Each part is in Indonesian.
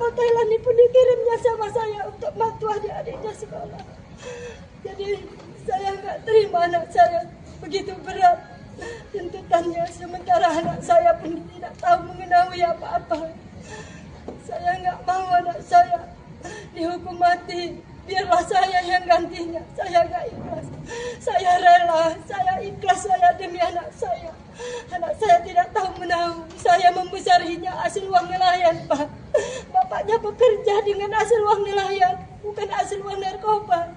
kapal Thailand ini pun dikirimnya sama saya untuk bantu adik-adiknya sekolah. Jadi saya nggak terima anak saya begitu berat tuntutannya, sementara anak saya pun tidak tahu mengetahui apa-apa. Saya nggak mau anak saya dihukum mati, biarlah saya yang gantinya. Saya nggak ikhlas, saya rela, saya ikhlas, saya demi anak saya. Anak saya tidak tahu menahu, saya membesarinya hasil uang nelayan, Pak. Bapaknya bekerja dengan hasil uang nelayan, bukan hasil uang narkoba.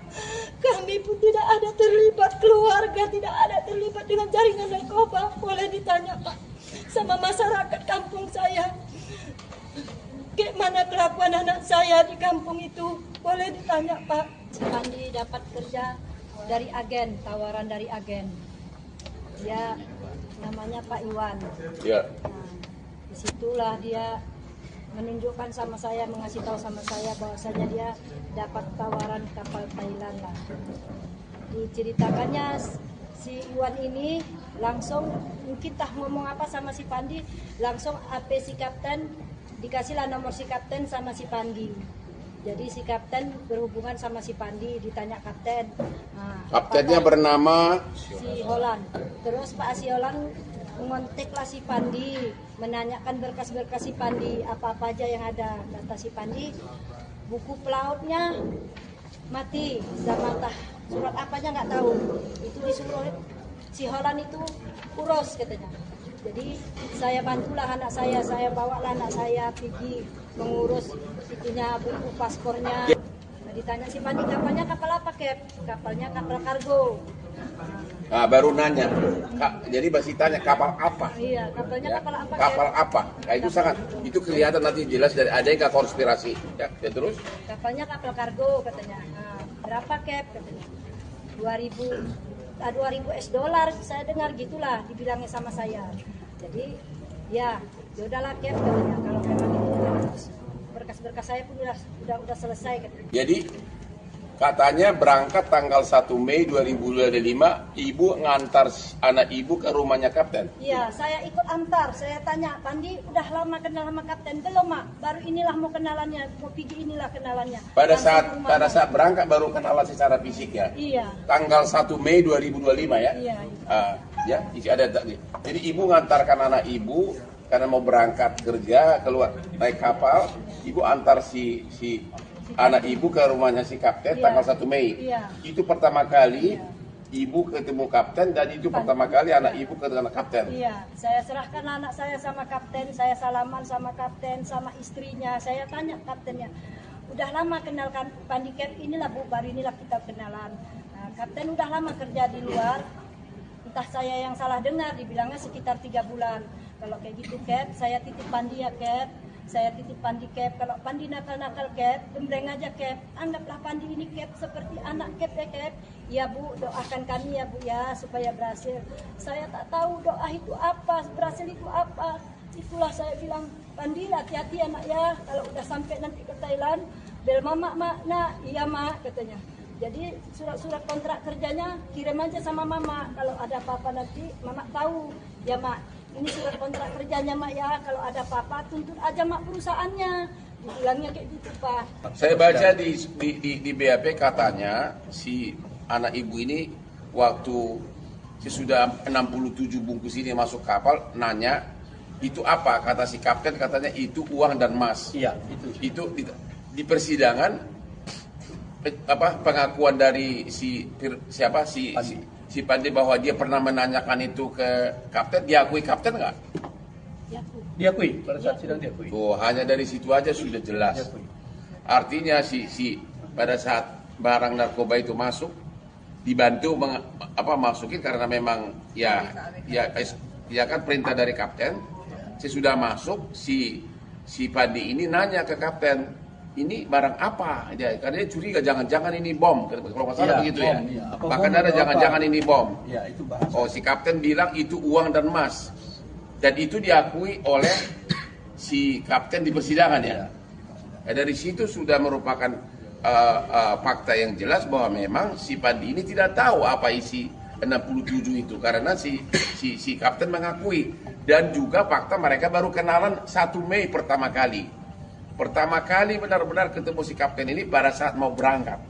Kami pun tidak ada terlibat, keluarga tidak ada terlibat dengan jaringan narkoba. Boleh ditanya, Pak, sama masyarakat kampung saya, bagaimana kelakuan anak saya di kampung itu? Boleh ditanya, Pak. Si Pandi dapat kerja dari agen, tawaran dari agen. Dia namanya Pak Iwan. Ya. Nah, disitulah dia menunjukkan sama saya, mengasih tahu sama saya bahwasanya dia dapat tawaran kapal Thailand lah. Diceritakannya si Iwan ini langsung mungkin tak ngomong apa sama si Pandi, langsung AP si kapten, dikasihlah nomor si kapten sama si Pandi. Jadi si kapten berhubungan sama si Pandi, ditanya kapten. Nah, Kaptennya bernama si Holland. Terus Pak si Holland mengontaklah si Pandi, menanyakan berkas-berkas si Pandi, apa-apa aja yang ada. Kata si Pandi, buku pelautnya mati, sama entah surat apanya nggak tahu. Itu disuruh si Holland itu urus katanya. Jadi saya bantulah anak saya bawalah anak saya pergi mengurus itunya, buku paspornya. Nah, ditanya si Pandi, kapalnya kapal apa, Kep? Kapalnya kapal kargo. Nah, baru nanya. Jadi masih tanya kapal apa? Iya, kapalnya Ya, kapal apa, Kep? kapal apa? Nah, itu sangat, itu kelihatan nanti jelas dari ada yang nggak konspirasi. Ya, terus? Kapalnya kapal kargo katanya. Nah, berapa, Kep? Katanya 2000 US dollar, saya dengar gitulah dibilangnya sama saya. Jadi ya udahlah, Kep, katanya, kalau memang itu berkas-berkas saya pun udah selesai katanya. Jadi katanya berangkat tanggal 1 Mei 2025, ibu ngantar anak ibu ke rumahnya kapten. Iya, saya ikut antar. Saya tanya, Pandi udah lama kenal sama kapten? Belum, Mak. Baru inilah mau kenalannya, mau pergi inilah kenalannya. Pada Langsung saat berangkat baru kenalan secara fisik ya. Iya. Tanggal 1 Mei 2025 ya. Iya. Ya, isi ada tadi. Jadi ibu ngantarkan anak ibu karena mau berangkat kerja, keluar naik kapal, ibu antar si anak ibu ke rumahnya si kapten. Iya. Tanggal 1 Mei. Iya. Itu pertama kali ibu ketemu kapten dan itu pertama kali anak ibu ketemu kapten. Iya, saya serahkan anak saya sama kapten, saya salaman sama kapten, sama istrinya. Saya tanya kaptennya, udah lama kenal kan Pandi, Kep? Inilah Bu, baru inilah kita kenalan. Nah, kapten udah lama kerja di luar, entah saya yang salah dengar, dibilangnya sekitar 3 bulan. Kalau kayak gitu, Kep, saya titip Pandi ya, Kep. Saya titip Pandi, Kep. Kalau Pandi nakal-nakal, Kep, gembreng aja, Kep. Anggaplah Pandi ini, Kep, seperti anak, Kep, ya, Kep. Ya Bu, doakan kami ya Bu ya, supaya berhasil. Saya tak tahu doa itu apa, berhasil itu apa. Itulah saya bilang, Pandi hati-hati anak ya, kalau udah sampai nanti ke Thailand, bel mama, Mak. Nah, iya Mak, katanya. Jadi surat-surat kontrak kerjanya kirim aja sama Mama. Kalau ada apa-apa nanti Mama tahu. Ya Mak, ini surat kontrak kerjanya Mak ya. Kalau ada apa-apa tuntut aja Mak perusahaannya. Bilangnya kayak gitu Pak. Saya baca di BAP katanya si anak ibu ini waktu sesudah 67 bungkus ini masuk kapal nanya itu apa, kata si kapten katanya itu uang dan emas. Iya, Itu di persidangan apa pengakuan dari si Pandi bahwa dia pernah menanyakan itu ke kapten, diakui kapten nggak? Ya Bu. diakui pada saat sidang diakui. Oh, hanya dari situ aja sudah jelas. Diakui. Artinya pada saat barang narkoba itu masuk dibantu masukin karena memang ya kan perintah dari kapten. Sesudah masuk si Pandi ini nanya ke kapten, ini barang apa? Karena dia curiga jangan-jangan ini bom. Kalau nggak salah begitu bom, ya. iya. Apa Bahkan bom ada atau jangan-jangan apa? ini bom. Ya, itu bahasa. Oh, si kapten bilang itu uang dan emas. Dan itu diakui oleh si kapten di persidangan ya. Dari situ sudah merupakan fakta yang jelas bahwa memang si Pandi ini tidak tahu apa isi 67 itu karena si kapten mengakui, dan juga fakta mereka baru kenalan 1 Mei pertama kali. pertama kali benar-benar ketemu si kapten ini pada saat mau berangkat,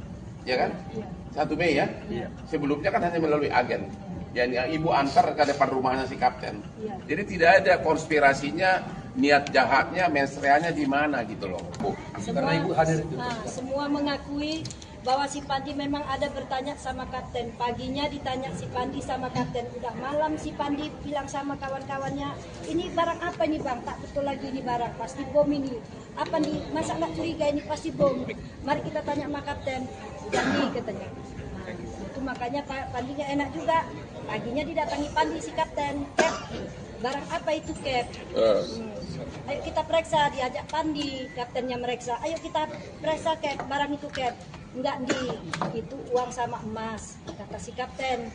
ya kan? 1 Mei ya? Sebelumnya kan hanya melalui agen. Yang ibu antar ke depan rumahnya si kapten. Jadi tidak ada konspirasinya, niat jahatnya, mensreanya di mana gitu loh, Bu. Semua, Karena ibu hadir itu. semua mengakui bahwa si Pandi memang ada bertanya sama kapten. Paginya ditanya si Pandi sama kapten. Udah malam si Pandi bilang sama kawan-kawannya, ini barang apa nih bang? Tak betul lagi ini barang, pasti bom ini. Apa nih? Masa nggak curiga ini pasti bom? Mari kita tanya sama kapten. Udah nih katanya. Nah, itu makanya Pandi nggak enak juga. Paginya didatangi Pandi si kapten. Cap, barang apa itu Cap? Ayo kita periksa, diajak Pandi, kaptennya meriksa. Ayo kita periksa Cap, barang itu Cap. Enggak itu uang sama emas, kata si kapten.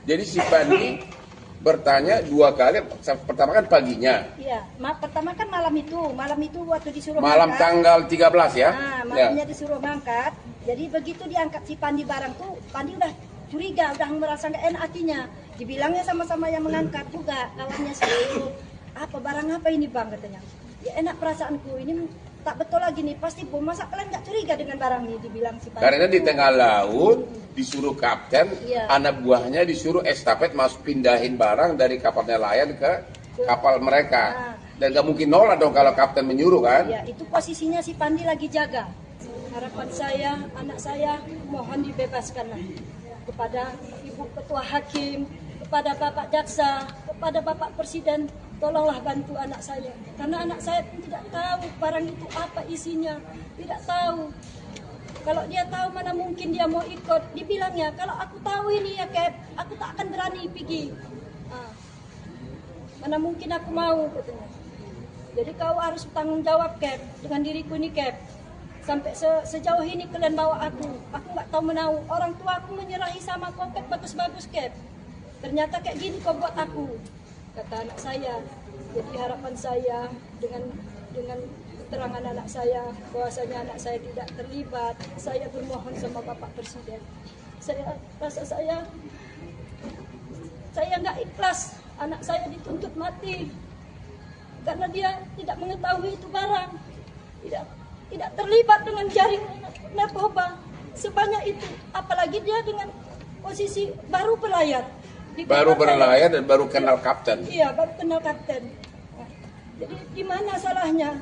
Jadi si Pandi bertanya 2 kali, pertama kan paginya. Iya, pertama kan malam itu waktu disuruh Malam ngangkat. tanggal 13 ya? Nah, malamnya disuruh ngangkat. Jadi begitu diangkat si Pandi barang tuh, Pandi udah curiga, udah merasa nggak enak hatinya. Dibilangnya sama-sama yang mengangkat juga, kawannya sih. Apa barang apa ini bang katanya? Ya enak perasaanku ini tak betul lagi nih, pasti bom. Masa kalian nggak curiga dengan barang ini, dibilang si Pandi. Karena di tengah laut disuruh kapten, Iya. anak buahnya disuruh estafet masuk pindahin barang dari kapal nelayan ke kapal mereka. Dan gak mungkin nolak dong kalau kapten menyuruh kan? Ya, itu posisinya si Pandi lagi jaga. Harapan saya, anak saya mohon dibebaskanlah kepada Ibu Ketua Hakim, kepada Bapak Jaksa, kepada Bapak Presiden, tolonglah bantu anak saya. Karena anak saya tidak tahu barang itu apa isinya, tidak tahu. Kalau dia tahu mana mungkin dia mau ikut, dibilangnya kalau aku tahu ini ya Cap, aku tak akan berani pergi. Mana mungkin aku mau katanya. Jadi kau harus tanggung jawab Cap dengan diriku ini Cap. Sampai sejauh ini kalian bawa aku nggak tahu menau. Orang tua aku menyerahi sama kau Cap, bagus-bagus Cap. Ternyata kayak gini kau buat aku, kata anak saya. Jadi harapan saya dengan keterangan anak saya bahwasanya anak saya tidak terlibat, saya bermohon sama Bapak Presiden. Saya rasa saya nggak ikhlas anak saya dituntut mati karena dia tidak mengetahui itu barang, tidak terlibat dengan jaringan narkoba sebanyak itu, apalagi dia dengan posisi baru berlayar. Baru berlayar dan baru kenal kapten. Iya, baru kenal kapten. Nah, jadi di mana salahnya?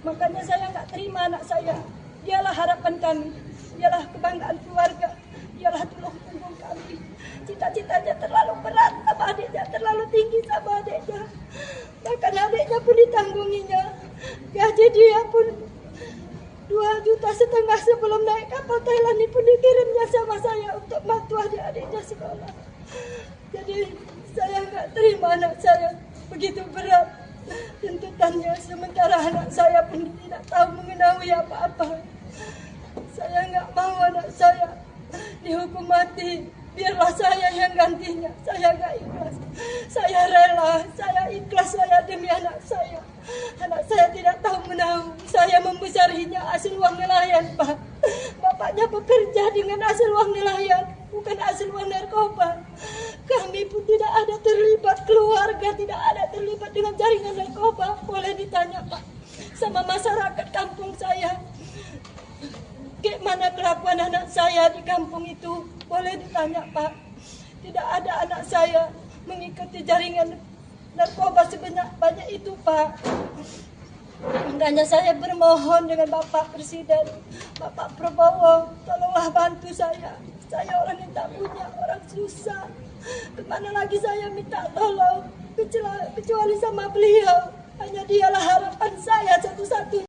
Makanya saya nggak terima anak saya. Dialah harapan kami, dialah kebanggaan keluarga, dialah tulang punggung kami. Cita-citanya terlalu berat sama adiknya, terlalu tinggi sama adiknya. Bahkan adiknya pun ditanggunginya. Gaji dia pun 2,5 juta sebelum naik kapal Thailand ini pun dikirimnya sama saya untuk bantu adik-adiknya sekolah. Jadi saya nggak terima anak saya begitu berat tuntutannya, sementara anak saya pun tidak tahu mengetahui apa-apa. Saya nggak mau anak saya dihukum mati, biarlah saya yang gantinya. Saya nggak ikhlas, saya rela, saya ikhlas, saya demi anak saya. Anak saya tidak tahu menahu, saya membesarinya hasil uang nelayan Pak. Bapaknya bekerja dengan hasil uang nelayan, bukan hasil uang narkoba. Kami pun tidak ada terlibat, keluarga tidak ada terlibat dengan jaringan narkoba. Boleh ditanya Pak sama masyarakat kampung saya, gimana kelakuan anak saya di kampung itu. Boleh ditanya Pak, tidak ada anak saya mengikuti jaringan narkoba sebanyak itu Pak. Makanya saya bermohon dengan Bapak Presiden, Bapak Prabowo, tolonglah bantu saya. Saya orang yang tak punya, orang susah. Kemana lagi saya minta tolong, kecuali sama beliau. Hanya dialah harapan saya satu-satunya.